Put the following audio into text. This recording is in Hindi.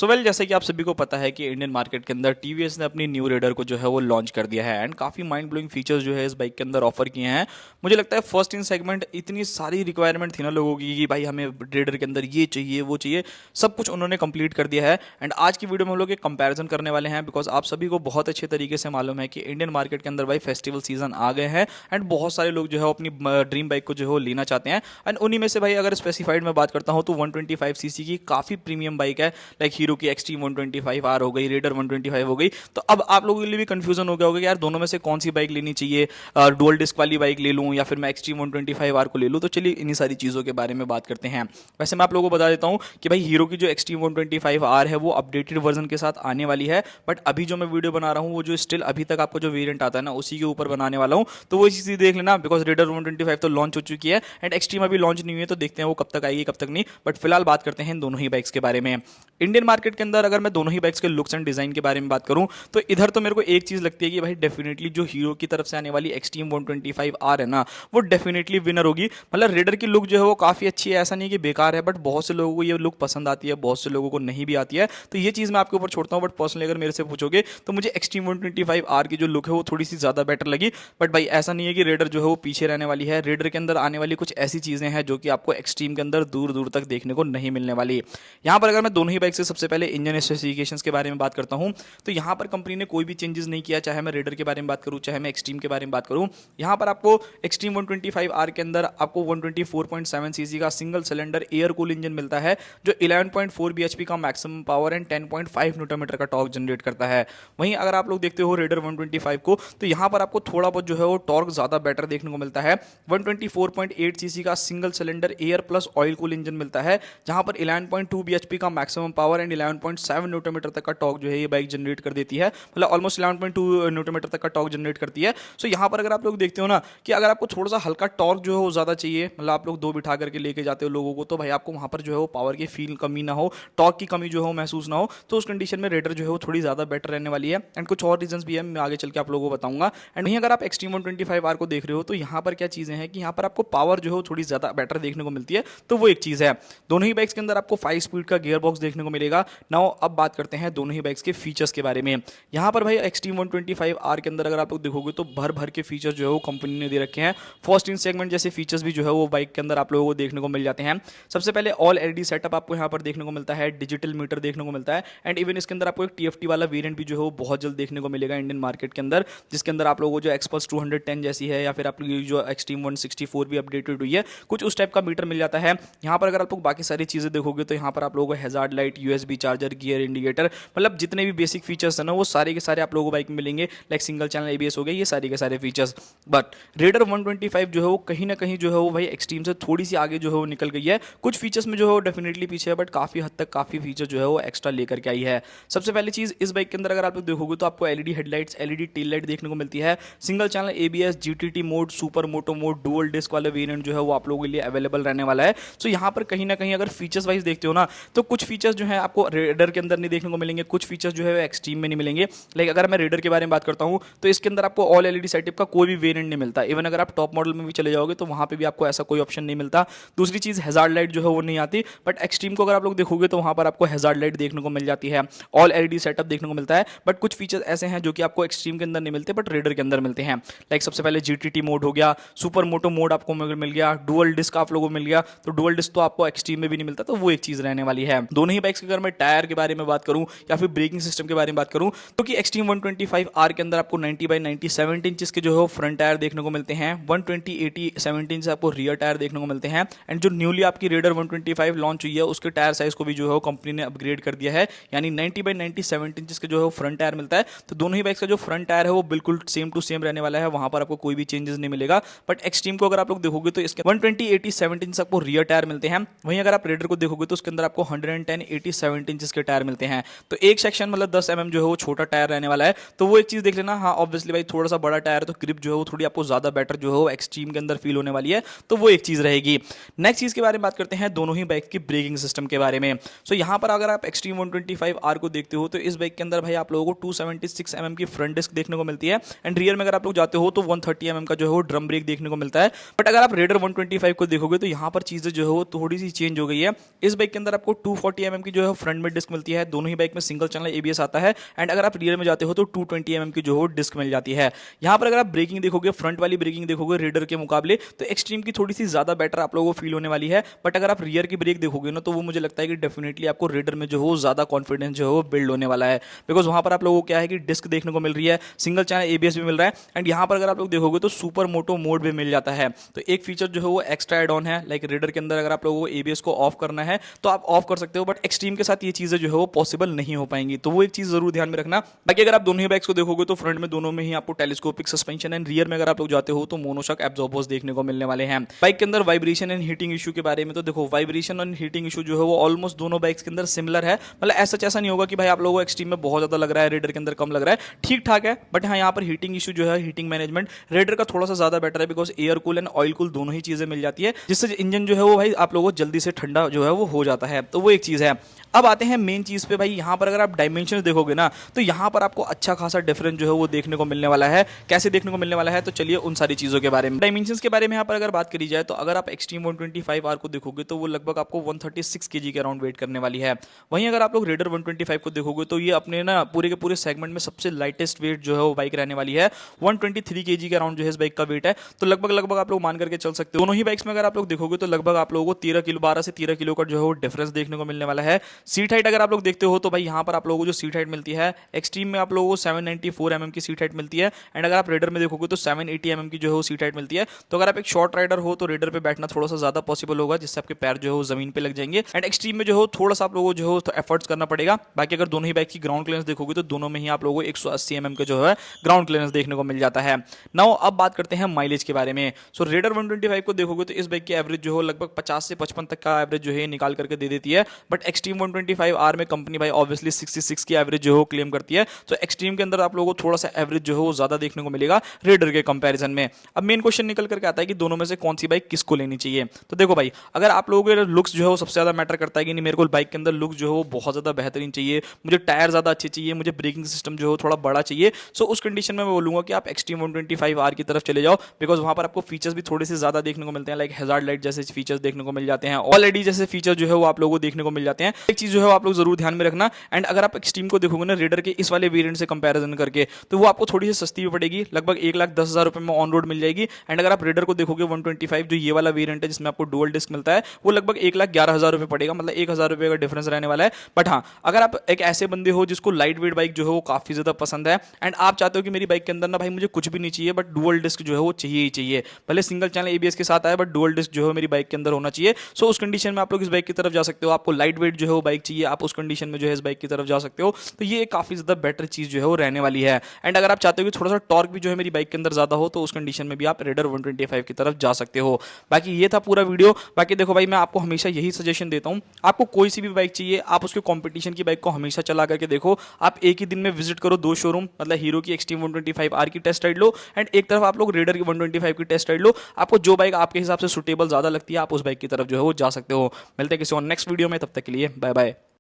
जैसे कि आप सभी को पता है कि इंडियन मार्केट के अंदर टीवीएस ने अपनी न्यू रेडर को जो है वो लॉन्च कर दिया है एंड काफ़ी माइंड ब्लोइंग फीचर्स जो है इस बाइक के अंदर ऑफर किए हैं। मुझे लगता है फर्स्ट इन सेगमेंट इतनी सारी रिक्वायरमेंट थी ना लोगों की कि भाई हमें रेडर के अंदर ये चाहिए वो चाहिए, सब कुछ उन्होंने कंप्लीट कर दिया है। एंड आज की वीडियो में हम लोग एक कंपैरिजन करने वाले हैं बिकॉज आप सभी को बहुत अच्छे तरीके से मालूम है कि इंडियन मार्केट के अंदर भाई फेस्टिवल सीजन आ गए हैं एंड बहुत सारे लोग जो है अपनी ड्रीम बाइक को जो है वो लेना चाहते हैं। एंड उन्हीं में से भाई अगर स्पेसिफाइड में बात करता हूँ तो 125 सीसी की काफ़ी प्रीमियम बाइक है, लाइक हीरो की एक्सट्रीम 125R हो गई, रेडर 125 हो गई। तो अब आप लोगों के लिए भी कंफ्यूजन हो गया होगा कि यार दोनों में से कौन सी बाइक लेनी चाहिए, डुअल डिस्क वाली बाइक ले लूं या फिर मैं एक्सट्रीम 125R को ले लूं। तो चलिए इन्हीं सारी चीज़ों के बारे में बात करते हैं। वैसे मैं आप लोगों को बता देता हूं कि भाई हीरो की जो एक्सट्रीम 125R है वो अपडेटेड वर्जन के साथ आने वाली है, बट अभी जो मैं वीडियो बना रहा हूँ वो जो स्टिल अभी तक आपको जो वेरियंट आता है ना उसी के ऊपर बनाने वाला हूँ। तो वो चीज़ देख लेना बिकॉज रेडर 125 तो लॉन्च हो चुकी है एंड एक्सट्रीम अभी लॉन्च नहीं हुई है, तो देखते हैं वो कब तक आएगी कब तक नहीं। बट फिलहाल बात करते हैं दोनों ही बाइक्स के बारे में। इंडियन मार्केट के अंदर अगर मैं दोनों ही बाइक्स के लुक्स एंड डिजाइन के बारे में बात करूं तो इधर तो मेरे को एक चीज लगती है कि भाई डेफिनेटली जो हीरो की तरफ से आने वाली एक्सट्रीम 125R है ना वो डेफिनेटली विनर होगी। मतलब रेडर की लुक जो है वो काफी अच्छी है, ऐसा नहीं कि बेकार है, बट बहुत से लोगों को ये लुक पसंद आती है, बहुत से लोगों को नहीं भी आती है। तो ये चीज मैं आपके ऊपर छोड़ता हूँ, बट पर्सनली अगर मेरे से पूछोगे तो मुझे एक्सट्रीम 125R की जो लुक है वो थोड़ी सी ज्यादा बेटर लगी। बट भाई ऐसा नहीं है कि रेडर जो है वो पीछे रहने वाली है, रेडर के अंदर आने वाली कुछ ऐसी चीजें हैं जो कि आपको एक्सट्रीम के अंदर दूर दूर तक देखने को नहीं मिलने वाली। यहाँ पर अगर मैं दोनों ही बाइक से सबसे पहले इंजन स्पेसिफिकेशंस के बारे में बात करता हूं तो यहां पर कंपनी ने कोई भी चेंजेस नहीं किया, चाहे मैं रेडर के बारे में बात करूं चाहे मैं एक्सट्रीम के बारे में बात करूं। यहां पर आपको एक्सट्रीम 125R के अंदर आपको 124.7 सीसी का single cylinder air cool engine मिलता है जो 11.4 bhp का maximum power and 10.5 Newton metre का टॉर्क जनरेट करता है। वहीं अगर आप लोग देखते हो रेडर 125 को तो यहां पर आपको थोड़ा बहुत जो है वो टॉर्क ज्यादा बेटर देखने को मिलता है। 124.8 सीसी का single cylinder air plus oil cool engine मिलता है जहां पर 11.2 bhp का maximum power and 11.7 Newton metre तक का टॉर्क जो है ये बाइक जनरेट कर देती है, मतलब ऑलमोस्ट 11.2 न्यूटन मीटर तक का टॉर्क जनरेट करती है। सो यहाँ पर अगर आप लोग देखते हो ना कि अगर आपको थोड़ा सा हल्का टॉर्क जो है वो ज्यादा चाहिए, मतलब आप लोग दो बिठा करके लेके जाते हो लोगों को, तो भाई आपको वहां पर जो है वो पावर की फील कमी ना हो, टॉर्क की कमी जो है महसूस ना हो, तो उस कंडीशन में रेडर जो है वो थोड़ी ज्यादा बेटर रहने वाली है। एंड कुछ और रीजन भी है, मैं आगे चल के आप लोगों को बताऊंगा। एंड वहीं अगर आप एक्सट्रीम 125R को देख रहे हो तो यहाँ पर क्या चीजें हैं कि यहाँ पर आपको पावर जो है थोड़ी ज्यादा बेटर देखने को मिलती है, तो वो एक चीज है। दोनों ही बाइक्स के अंदर आपको 5 स्पीड का गियर बॉक्स देखने को मिलेगा। नाउ अब बात करते हैं दोनों ही बाइक्स के फीचर्स के बारे में। यहाँ पर भाई एक्सट्रीम 125R के अंदर अगर आप लोग देखोगे तो भर भर के फीचर्स जो है वो कंपनी ने दे रखे हैं। फर्स्ट इन सेगमेंट जैसे फीचर्स भी जो है वो बाइक के अंदर आप लोगों को देखने को मिल जाते हैं। सबसे पहले ऑल एलईडी सेटअप आपको यहाँ पर देखने को मिलता है, डिजिटल मीटर देखने को मिलता है एंड इवन इसके अंदर आपको एक टीएफटी वाला वेरिएंट भी जो है वो बहुत जल्द देखने को मिलेगा इंडियन मार्केट के अंदर, जिसके अंदर आप लोगों को जो एक्सपल्स 210 जैसी है या फिर आप लोग जो एक्सट्रीम 164 भी अपडेटेड हुई है कुछ उस टाइप का मीटर मिल जाता है। यहाँ पर अगर आप लोग बाकी सारी चीजें देखोगे तो यहाँ पर आप लोगों को hazard light, USB charger, gear indicator, मतलब जितने भी बेसिक फीचर्स है ना वो सारे के सारे आप लोगों को बाइक में मिलेंगे, लाइक सिंगल चैनल एबीएस हो गया, ये सारे के सारे फीचर्स। बट रेडर 125 जो है वो कहीं ना कहीं जो है वो भाई एक्सट्रीम से थोड़ी सी आगे जो है वो निकल गई है। कुछ फीचर्स में जो है वो डेफिनेटली पीछे है, बट काफी हद तक काफी फीचर जो है वो एक्स्ट्रा लेकर के आई है। सबसे पहली चीज इस बाइक के अंदर अगर आप लोग देखोगे तो आपको LED headlights, LED tail light देखने को मिलती है, single channel ABS, GTT mode, super moto mode, dual disc वाला वेरिएंट जो है वो आप लोगों के लिए अवेलेबल रहने वाला है। सो यहाँ पर कहीं ना कहीं अगर फीचर्स वाइज देखते हो ना तो कुछ फीचर्स जो है आपको रेडर के अंदर नहीं देखने को मिलेंगे, कुछ फीचर्स जो है एक्सट्रीम में नहीं मिलेंगे। लाइक अगर मैं रेडर के बारे में बात करता हूँ तो इसके अंदर आपको ऑल एलईडी सेटअप का कोई भी वेरिएंट नहीं मिलता। इवन अगर आप टॉप मॉडल में भी चले जाओगे तो वहां पे भी आपको ऐसा कोई ऑप्शन नहीं मिलता। दूसरी चीज हैजार्ड लाइट जो है वो नहीं आती, बट एक्सट्रीम को अगर आप लोग देखोगे तो वहां पर आपको हैजार्ड लाइट देखने को मिल जाती है, ऑल एलईडी सेटअप देखने को मिलता है। बट कुछ फीचर्स ऐसे हैं जो कि आपको एक्सट्रीम के अंदर नहीं मिलते बट रेडर के अंदर मिलते हैं। लाइक सबसे पहले जीटीटी मोड हो गया, सुपर मोटो मोड आपको मिल गया, डुअल डिस्क आप लोगों को मिल गया, तो डुअल डिस्क तो आपको एक्सट्रीम में भी नहीं मिलता, तो वो एक चीज रहने वाली है। दोनों ही बाइक्स के अगर मैं टायर के बारे में बात करूं या फिर ब्रेकिंग सिस्टम के बारे में बात करूं तो कि एक्सट्रीम 125R के अंदर आपको 90/90 17 इंच के जो है फ्रंट टायर देखने को मिलते हैं, 120/80 17 इंच आपको रियर टायर देखने को मिलते हैं। एंड जो न्यूली आपकी रेडर 125 लॉन्च हुई है उसके टायर साइज को भी जो है कंपनी ने अपग्रेड कर दिया है, यानी 90/90 17 इंच के जो है फ्रंट टायर मिलता है। तो दोनों ही बाइक्स का जो फ्रंट टायर है वो बिल्कुल सेम टू सेम रहने वाला है, वहां पर आपको कोई भी चेंजेस नहीं मिलेगा। बट एक्सट्रीम को अगर आप लोग देखोगे तो इसके 120/80 17 इंच आपको रियर टायर मिलते हैं। वहीं अगर आप रेडर को देखोगे तो उसके अंदर आपको 110/80 17 इंच के टायर मिलते हैं। तो एक सेक्शन मतलब 10 mm जो है वो छोटा टायर रहने वाला है, तो वो एक चीज देख लेना। हाँ ऑब्वियसली भाई थोड़ा सा बड़ा टायर तो ग्रिप जो है वो थोड़ी आपको ज्यादा बेटर जो है वो एक्सट्रीम के अंदर फील होने वाली है, तो वो एक चीज रहेगी। नेक्स्ट चीज के बारे में बात करते हैं दोनों ही बाइक की ब्रेकिंग सिस्टम के बारे में। सो यहाँ पर अगर आप एक्सट्रीम 125R को देखते हो तो इस बाइक के अंदर भाई आप लोगों को 276 mm की फ्रंट डिस्क देखने को मिलती है एंड रियर में अगर आप लोग जाते हो तो 130 mm का जो है वो ड्रम ब्रेक देखने को मिलता है। बट अगर आप रेडर 125 को देखोगे तो यहाँ पर चीजें जो है वो थोड़ी सी चेंज हो गई है। इस बाइक के अंदर आपको 240 mm की जो है फ्रंट में डिस्क मिलती है, दोनों ही बाइक में सिंगल चैनल एबीएस आता है। एंड अगर आप रियर में जाते हो तो 220 mm की जो हो डिस्क मिल जाती है। यहाँ पर अगर आप ब्रेकिंग देखोगे, फ्रंट वाली ब्रेकिंग देखोगे रेडर के मुकाबले, तो एक्सट्रीम की थोड़ी सी ज्यादा बेटर आप लोगों को फील होने वाली है। बट अगर आप रियर की ब्रेक देखोगे ना, तो वो मुझे लगता है कि डेफिनेटली आपको रेडर में जो हो ज्यादा कॉन्फिडेंस जो हो बिल्ड होने वाला है। बिकॉज वहां पर आप लोगों को क्या है कि डिस्क देखने को मिल रही है, सिंगल चैनल एबीएस भी मिल रहा है, एंड यहाँ पर अगर आप लोग देखोगे तो सुपर मोटो मोड भी मिल जाता है। तो एक फीचर जो है वो एक्स्ट्रा एड ऑन है, लाइक रेडर के अंदर अगर आप लोगों को एबीएस को ऑफ करना है तो आप ऑफ कर सकते हो, बट एक्सट्रीम के साथ ये चीजें जो है वो पॉसिबल नहीं हो पाएंगी। तो वो एक चीज जरूर ध्यान में रखना। बाकी अगर आप दोनों ही बाइक्स को देखोगे तो फ्रंट में दोनों में ही आपको टेलीस्कोपिक सस्पेंशन, एंड रियर में अगर आप लोग जाते हो तो मोनोशॉक एब्जॉर्बर्स देखने को मिलने वाले हैं। बाइक के अंदर वाइब्रेशन एंड हीटिंग इशू के बारे में तो देखो, वाइब्रेशन एंड हीटिंग इशू जो है वो ऑलमोस्ट दोनों बाइक्स के अंदर सिमिलर है। मतलब ऐसा नहीं होगा कि भाई आप लोगों को एक्सट्रीम में बहुत ज्यादा लग रहा है, रेडर के अंदर कम लग रहा है, ठीक ठाक है। बट हाँ, यहाँ पर हीटिंग इशू जो है, हीटिंग मैनेजमेंट रेडर का थोड़ा सा ज्यादा बेटर है, because air cool and oil cool दोनों ही चीजें मिल जाती है, जिससे इंजन जो है वो भाई आप लोगों को जल्दी से ठंडा जो है वो हो जाता है। तो वो एक चीज है। अब आते हैं मेन चीज पे भाई। यहाँ पर अगर आप डायमेंशन देखोगे ना, तो यहाँ पर आपको अच्छा खासा डिफरेंस जो है वो देखने को मिलने वाला है। कैसे देखने को मिलने वाला है, तो चलिए उन सारी चीजों के बारे में, डायमेंशंस के बारे में यहाँ पर अगर बात करी जाए, तो अगर आप एक्सट्रीम 125R को देखोगे तो वो लगभग आपको 136 kg के अराउंड वेट करने वाली है। वहीं अगर आप लोग रेडर 125 को देखोगे तो ये अपने ना पूरे के पूरे सेगमेंट में सबसे लाइटेस्ट वेट जो है वो बाइक रहने वाली है। 123 kg के अराउंड जो है इस बाइक का वेट है। तो लगभग आप लोग मान करके चल सकते हो। दोनों ही बाइक्स में अगर आप लोग देखोगे तो लगभग आप लोगों को 12 से 13 किलो का जो है वो डिफरेंस देखने को मिलने वाला है। सीट हाइट अगर आप लोग देखते हो तो भाई यहाँ पर आप लोगों को जो सीट हाइट मिलती है, एक्सट्रीम में आप लोगों को 794 mm की सीट हाइट मिलती है, एंड अगर आप रेडर में देखोगे तो 780 mm की जो है वो सीट हाइट मिलती है। तो अगर आप एक शॉर्ट राइडर हो तो रेडर पे बैठना थोड़ा सा ज्यादा पॉसिबल होगा, जिससे आपके पैर जो है वो जमीन पे लग जाएंगे, एंड एक्सट्रीम में जो हो थोड़ा सा आप लोगों को जो है तो एफर्ट्स करना पड़ेगा। बाकी अगर दोनों ही बाइक की ग्राउंड क्लियरेंस देखोगे तो दोनों में ही आप लोगों को 180 mm का जो है ग्राउंड क्लियरेंस देखने को मिल जाता है। नाउ अब बात करते हैं माइलेज के बारे में। सो रेडर 125 को देखोगे तो इस बाइक की एवरेज जो है लगभग 50 से 55 तक का एवरेज जो है निकाल करके दे देती है। बट एक्सट्रीम 125R में कंपनी भाई ऑब्वियसली 66 की एवरेज जो है क्लेम करती है। तो एक्सट्रीम के अंदर आप लोगों को थोड़ा सा एवरेज जो है वो ज्यादा देखने को मिलेगा रेडर के कंपैरिजन में। अब मेन क्वेश्चन निकल करके आता है कि दोनों में से कौन सी बाइक किसको लेनी चाहिए। तो देखो भाई, अगर आप लोगों के लुक्स जो है वो सबसे ज्यादा मैटर करता है कि नहीं, मेरे को बाइक के अंदर लुक जो है वो बहुत ज्यादा बेहतरीन चाहिए, मुझे टायर ज्यादा अच्छे चाहिए, मुझे ब्रेकिंग सिस्टम जो है थोड़ा बड़ा चाहिए, सो उस कंडीशन में मैं बोलूंगा कि आप एक्सट्रीम 125R की तरफ चले जाओ, बिकॉज वहां पर आपको फीचर्स भी थोड़े से ज्यादा देखने को मिलते हैं, लाइक हैजार्ड लाइट जैसे फीचर्स देखने को मिल जाते हैं, ऑलरेडी जैसे फीचर जो है वो आप लोगों को देखने को मिल जाते हैं। एक चीज जो है आप लोग जरूर ध्यान में रखना। एंड अगर आप एक्सट्रीम को देखोगे ना रेडर के इस वाले वेरिएंट से कंपैरिजन करके, तो वो आपको थोड़ी सी सस्ती भी पड़ेगी, लगभग 1,10,000 रुपए में ऑन रोड मिल जाएगी। एंड अगर आप रेडर को देखोगे 125 जो ये वाला वेरिएंट है जिसमें आपको डुअल डिस्क मिलता है, वो लगभग 1,11,000 रुपए पड़ेगा, मतलब 1,000 रुपए का डिफरेंस रहने वाला है। बट हाँ, अगर आप एक ऐसे बंदे हो जिसको लाइट वेट बाइक जो है वो काफी ज्यादा पसंद है, एंड आप चाहते हो कि मेरी बाइक के अंदर ना भाई मुझे कुछ भी नहीं चाहिए, बट डुअल डिस्क जो है वो चाहिए ही चाहिए, भले सिंगल चैनल एबीएस के साथ आए बट डुअल डिस्क जो है मेरी बाइक के अंदर होना चाहिए, सो उस कंडीशन में आप लोग इस बाइक की तरफ जा सकते हो। आपको लाइट वेट जो है वो बाइक चाहिए, आप उस कंडीशन में जो है इस बाइक की तरफ जा सकते हो। तो ये काफी ज्यादा बेटर चीज जो है वो रहने वाली है। एंड अगर आप चाहते हो कि थोड़ा सा टॉर्क भी जो है मेरी बाइक के अंदर ज्यादा हो, तो उस कंडीशन में भी आप रेडर 125 की तरफ जा सकते हो। बाकी ये था पूरा वीडियो। बाकी देखो भाई, मैं आपको हमेशा यही सजेशन देता हूं, आपको कोई सी भी बाइक चाहिए, आप उसके कंपटीशन की बाइक को हमेशा चला करके देखो। आप एक ही दिन में विजिट करो 2 शोरूम, मतलब हीरो की एक्सट्रीम 125R की टेस्ट राइड लो, एंड एक तरफ आप लोग रेडर की 125 की टेस्ट राइड लो। आपको जो बाइक आपके हिसाब से सुटेबल ज्यादा लगती है, आप उस बाइक की तरफ जो है वो जा सकते हो। मिलते हैं किसी और नेक्स्ट वीडियो में, तब तक के लिए बाय बाय।